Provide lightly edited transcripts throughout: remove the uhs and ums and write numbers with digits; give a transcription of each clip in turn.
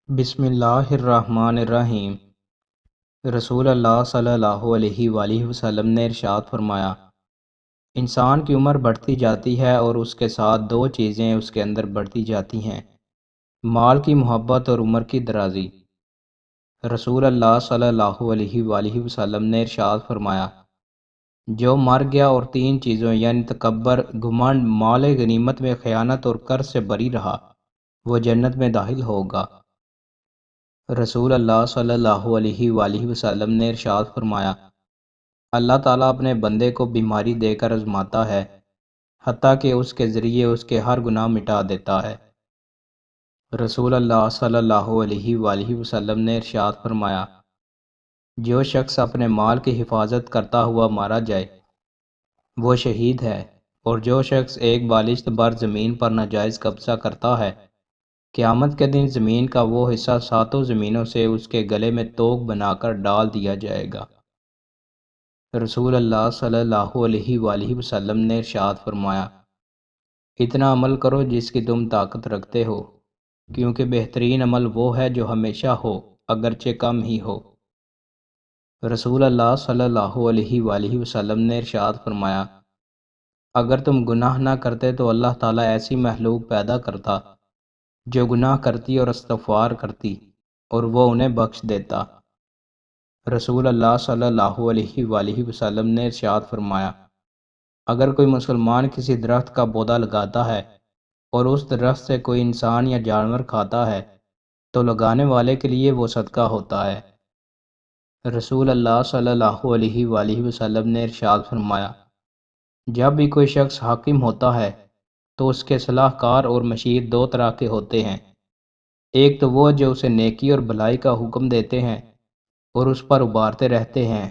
بسم اللہ الرحمن الرحیم۔ رسول اللہ صلی اللہ علیہ وآلہ وسلم نے ارشاد فرمایا، انسان کی عمر بڑھتی جاتی ہے اور اس کے ساتھ دو چیزیں اس کے اندر بڑھتی جاتی ہیں، مال کی محبت اور عمر کی درازی۔ رسول اللہ صلی اللہ علیہ وآلہ وسلم نے ارشاد فرمایا، جو مر گیا اور تین چیزوں یعنی تکبر، گھمنڈ، مال غنیمت میں خیانت اور قرض سے بری رہا، وہ جنت میں داخل ہوگا۔ رسول اللہ صلی اللہ علیہ وآلہ وسلم نے ارشاد فرمایا، اللہ تعالیٰ اپنے بندے کو بیماری دے کر آزماتا ہے، حتیٰ کہ اس کے ذریعے اس کے ہر گناہ مٹا دیتا ہے۔ رسول اللہ صلی اللہ علیہ وآلہ وسلم نے ارشاد فرمایا، جو شخص اپنے مال کی حفاظت کرتا ہوا مارا جائے وہ شہید ہے، اور جو شخص ایک بالشت بر زمین پر ناجائز قبضہ کرتا ہے، قیامت کے دن زمین کا وہ حصہ ساتوں زمینوں سے اس کے گلے میں توق بنا کر ڈال دیا جائے گا۔ رسول اللہ صلی اللہ علیہ وآلہ وسلم نے ارشاد فرمایا، اتنا عمل کرو جس کی تم طاقت رکھتے ہو، کیونکہ بہترین عمل وہ ہے جو ہمیشہ ہو اگرچہ کم ہی ہو۔ رسول اللہ صلی اللہ علیہ وآلہ وسلم نے ارشاد فرمایا، اگر تم گناہ نہ کرتے تو اللہ تعالیٰ ایسی مخلوق پیدا کرتا جو گناہ کرتی اور استغفار کرتی، اور وہ انہیں بخش دیتا۔ رسول اللہ صلی اللہ علیہ وآلہ وسلم نے ارشاد فرمایا، اگر کوئی مسلمان کسی درخت کا پودا لگاتا ہے اور اس درخت سے کوئی انسان یا جانور کھاتا ہے تو لگانے والے کے لیے وہ صدقہ ہوتا ہے۔ رسول اللہ صلی اللہ علیہ وآلہ وسلم نے ارشاد فرمایا، جب بھی کوئی شخص حاکم ہوتا ہے تو اس کے صلاح کار اور مشیر دو طرح کے ہوتے ہیں، ایک تو وہ جو اسے نیکی اور بھلائی کا حکم دیتے ہیں اور اس پر ابھارتے رہتے ہیں،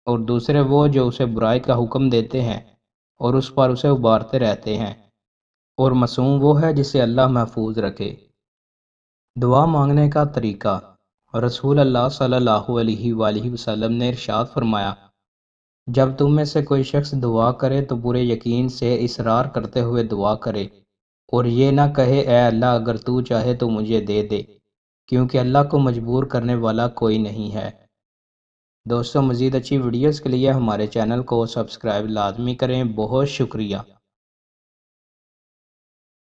اور دوسرے وہ جو اسے برائی کا حکم دیتے ہیں اور اس پر اسے ابھارتے رہتے ہیں، اور معصوم وہ ہے جسے اللہ محفوظ رکھے۔ دعا مانگنے کا طریقہ۔ رسول اللہ صلی اللہ علیہ وآلہ وسلم نے ارشاد فرمایا، جب تم میں سے کوئی شخص دعا کرے تو پورے یقین سے اصرار کرتے ہوئے دعا کرے، اور یہ نہ کہے اے اللہ اگر تو چاہے تو مجھے دے دے، کیونکہ اللہ کو مجبور کرنے والا کوئی نہیں ہے۔ دوستوں، مزید اچھی ویڈیوز کے لیے ہمارے چینل کو سبسکرائب لازمی کریں۔ بہت شکریہ۔